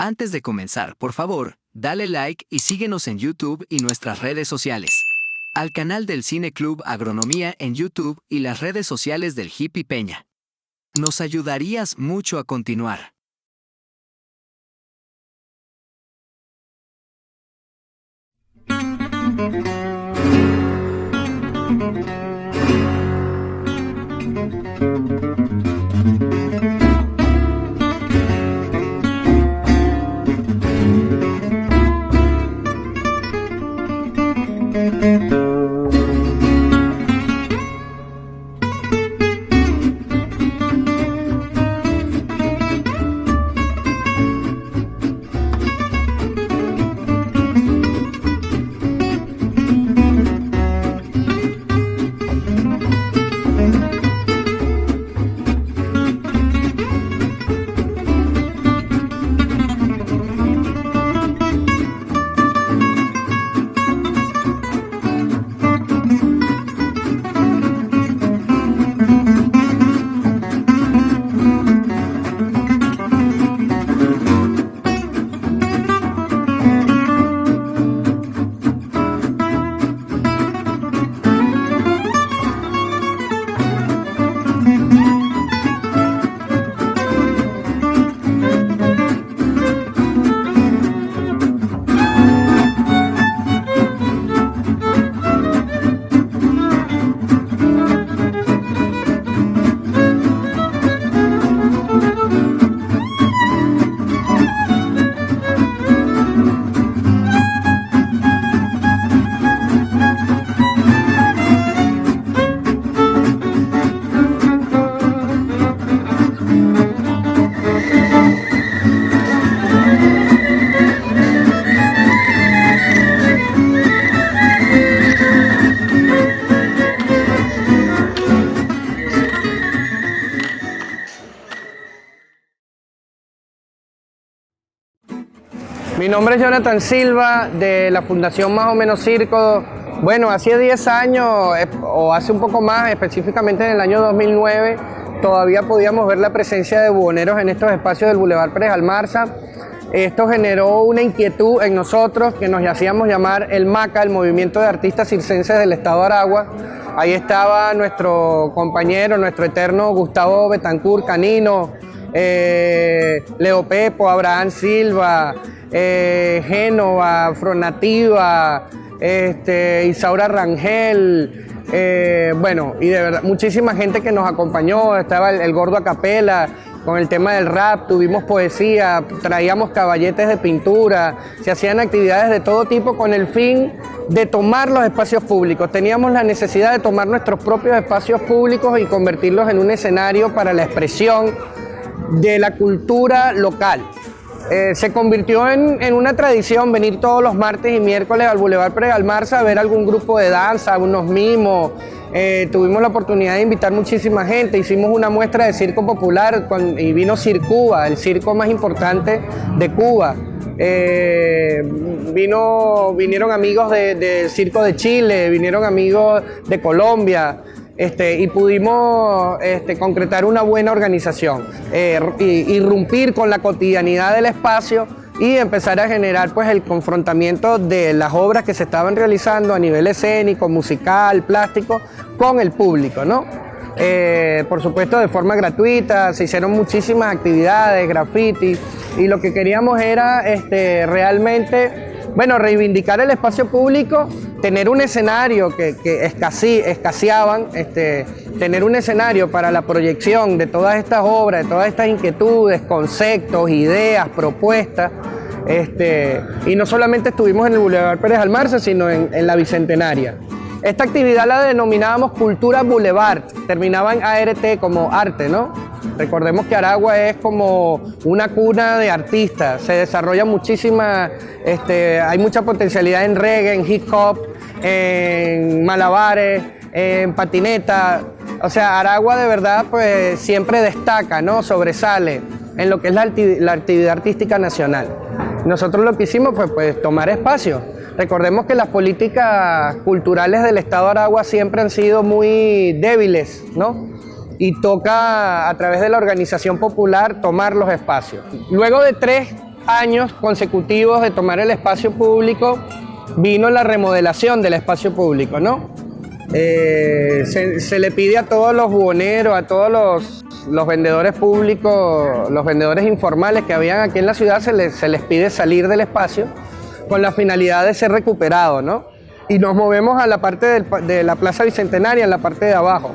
Antes de comenzar, por favor, dale like y síguenos en YouTube y nuestras redes sociales. Al canal del Cine Club Agronomía en YouTube y las redes sociales del Hippie Peña. Nos ayudarías mucho a continuar. Mi nombre es Jonathan Silva, de la Fundación Más o Menos Circo. Bueno, hace 10 años, o hace un poco más, específicamente en el año 2009, todavía podíamos ver la presencia de buhoneros en estos espacios del Boulevard Pérez Almarza. Esto generó una inquietud en nosotros que nos hacíamos llamar el MACA, el Movimiento de Artistas Circenses del Estado de Aragua. Ahí estaba nuestro compañero, nuestro eterno Gustavo Betancourt Canino, Leo Pepo, Abraham Silva, Génova, Afronativa, Isaura Rangel, bueno, y de verdad, muchísima gente que nos acompañó. Estaba el Gordo Acapela con el tema del rap, tuvimos poesía, traíamos caballetes de pintura, se hacían actividades de todo tipo con el fin de tomar los espacios públicos. Teníamos la necesidad de tomar nuestros propios espacios públicos y convertirlos en un escenario para la expresión de la cultura local. Se convirtió en una tradición venir todos los martes y miércoles al Boulevard Pérez Almarza a ver algún grupo de danza, unos mimos. Tuvimos la oportunidad de invitar muchísima gente, hicimos una muestra de circo popular y vino Circuba, el circo más importante de Cuba. Vinieron amigos del Circo de Chile, vinieron amigos de Colombia. Y pudimos concretar una buena organización, irrumpir con la cotidianidad del espacio y empezar a generar pues el confrontamiento de las obras que se estaban realizando a nivel escénico, musical, plástico, con el público, ¿no? Por supuesto de forma gratuita, se hicieron muchísimas actividades, graffiti, y lo que queríamos era realmente, bueno, reivindicar el espacio público, tener un escenario que escaseaban, tener un escenario para la proyección de todas estas obras, de todas estas inquietudes, conceptos, ideas, propuestas. Y no solamente estuvimos en el Boulevard Pérez Almarza, sino en la Bicentenaria. Esta actividad la denominábamos Cultura Boulevard, terminaba en ART como arte, ¿no? Recordemos que Aragua es como una cuna de artistas, se desarrolla muchísima, hay mucha potencialidad en reggae, en hip hop, en malabares, en patineta. O sea, Aragua de verdad pues siempre destaca, ¿no? Sobresale en lo que es la actividad artística nacional. Nosotros lo que hicimos fue pues tomar espacio. Recordemos que las políticas culturales del Estado de Aragua siempre han sido muy débiles, ¿no? Y toca a través de la organización popular tomar los espacios. Luego de 3 años consecutivos de tomar el espacio público, vino la remodelación del espacio público, ¿no? Se le pide a todos los buhoneros, a todos los vendedores públicos, los vendedores informales que habían aquí en la ciudad, se les pide salir del espacio con la finalidad de ser recuperado, ¿no? Y nos movemos a la parte de la Plaza Bicentenaria, en la parte de abajo.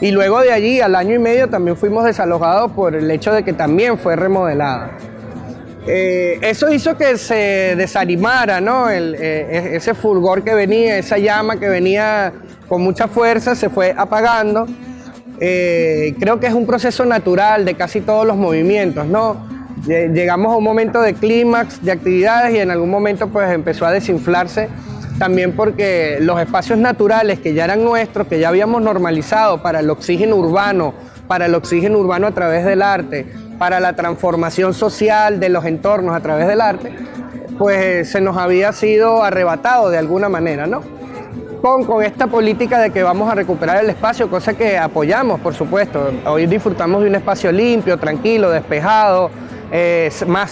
Y luego de allí, al año y medio, también fuimos desalojados por el hecho de que también fue remodelada. Eso hizo que se desanimara, ¿no? Ese fulgor que venía, esa llama que venía con mucha fuerza, se fue apagando. Creo que es un proceso natural de casi todos los movimientos, ¿no? Llegamos a un momento de clímax de actividades y en algún momento pues empezó a desinflarse, también porque los espacios naturales que ya eran nuestros, que ya habíamos normalizado para el oxígeno urbano a través del arte, para la transformación social de los entornos a través del arte, pues se nos había sido arrebatado de alguna manera, ¿no? Con esta política de que vamos a recuperar el espacio, cosa que apoyamos, por supuesto. Hoy disfrutamos de un espacio limpio, tranquilo, despejado,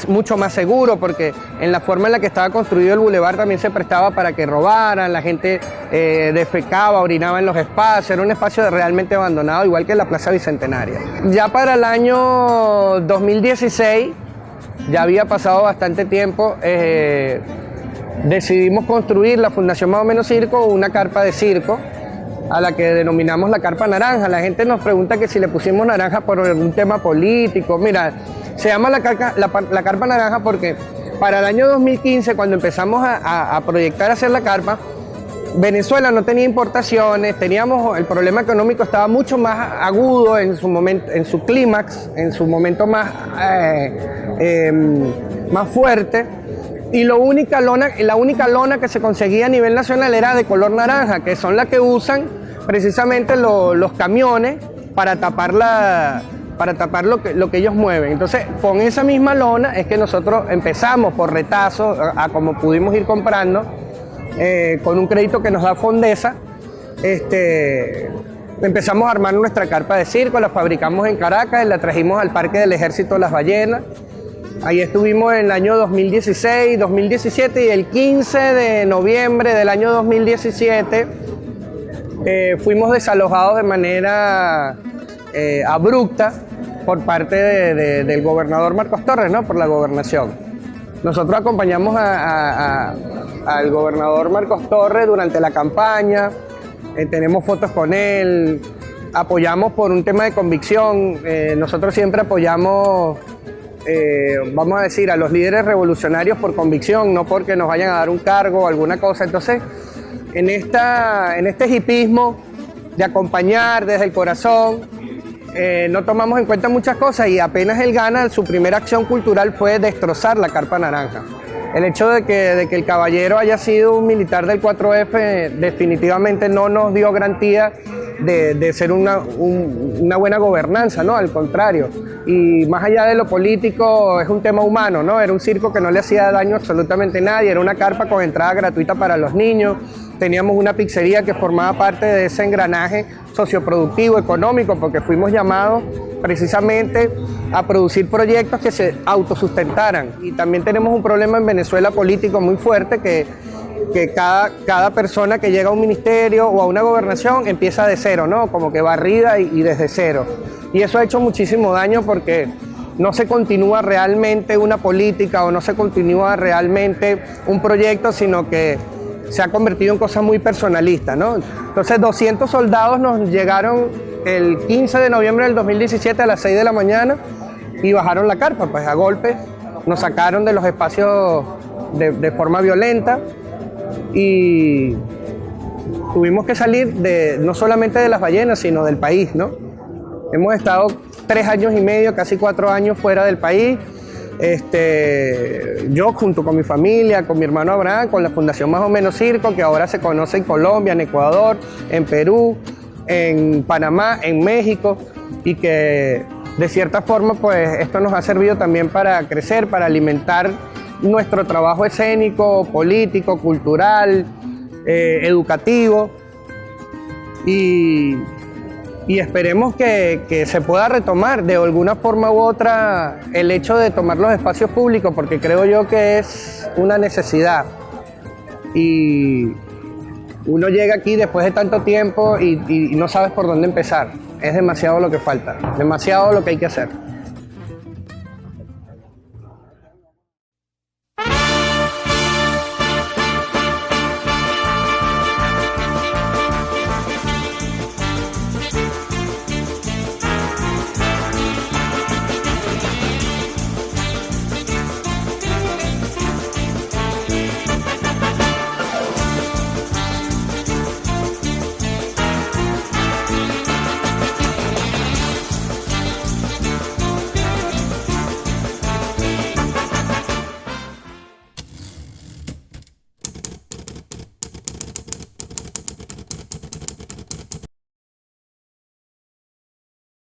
mucho más seguro, porque en la forma en la que estaba construido el bulevar también se prestaba para que robaran, la gente defecaba, orinaba en los espacios, era un espacio realmente abandonado, igual que la Plaza Bicentenaria. Ya para el año 2016, ya había pasado bastante tiempo, decidimos construir la Fundación Más o Menos Circo, una carpa de circo, a la que denominamos la carpa naranja. La gente nos pregunta que si le pusimos naranja por algún tema político. Mira, se llama la carpa naranja porque para el año 2015, cuando empezamos a proyectar hacer la carpa, Venezuela no tenía importaciones, el problema económico estaba mucho más agudo en su momento, en su clímax, en su momento más fuerte. Y la única lona que se conseguía a nivel nacional era de color naranja, que son las que usan precisamente los camiones para tapar lo que ellos mueven. Entonces, con esa misma lona es que nosotros empezamos por retazo, a como pudimos ir comprando, con un crédito que nos da Fondesa, empezamos a armar nuestra carpa de circo, la fabricamos en Caracas, la trajimos al Parque del Ejército de las Ballenas. Ahí estuvimos en el año 2016, 2017 y el 15 de noviembre del año 2017 fuimos desalojados de manera abrupta por parte del gobernador Marcos Torres, ¿no? Por la gobernación. Nosotros acompañamos al gobernador Marcos Torres durante la campaña, tenemos fotos con él, apoyamos por un tema de convicción, nosotros siempre apoyamos, vamos a decir, a los líderes revolucionarios por convicción, no porque nos vayan a dar un cargo o alguna cosa. Entonces, en este hipismo de acompañar desde el corazón, no tomamos en cuenta muchas cosas y apenas él gana, su primera acción cultural fue destrozar la carpa naranja. El hecho de que el caballero haya sido un militar del 4F definitivamente no nos dio garantía de ser una buena gobernanza, ¿no? Al contrario. Y más allá de lo político, es un tema humano, ¿no? Era un circo que no le hacía daño a absolutamente nadie, era una carpa con entrada gratuita para los niños, teníamos una pizzería que formaba parte de ese engranaje socioproductivo, económico, porque fuimos llamados precisamente a producir proyectos que se autosustentaran. Y también tenemos un problema en Venezuela político muy fuerte que cada persona que llega a un ministerio o a una gobernación empieza de cero, ¿no? Como que barrida y desde cero. Y eso ha hecho muchísimo daño porque no se continúa realmente una política o no se continúa realmente un proyecto, sino que se ha convertido en cosas muy personalistas, ¿no? Entonces 200 soldados nos llegaron el 15 de noviembre del 2017 a las 6 de la mañana y bajaron la carpa, pues a golpes, nos sacaron de los espacios de forma violenta y tuvimos que salir no solamente de Las Ballenas, sino del país, ¿no? Hemos estado 3 años y medio, casi 4 años fuera del país. Yo junto con mi familia, con mi hermano Abraham, con la Fundación Más o Menos Circo, que ahora se conoce en Colombia, en Ecuador, en Perú, en Panamá, en México, y que de cierta forma pues esto nos ha servido también para crecer, para alimentar nuestro trabajo escénico, político, cultural, educativo, y esperemos que se pueda retomar de alguna forma u otra el hecho de tomar los espacios públicos, porque creo yo que es una necesidad. Y uno llega aquí después de tanto tiempo y no sabes por dónde empezar. Es demasiado lo que falta, demasiado lo que hay que hacer.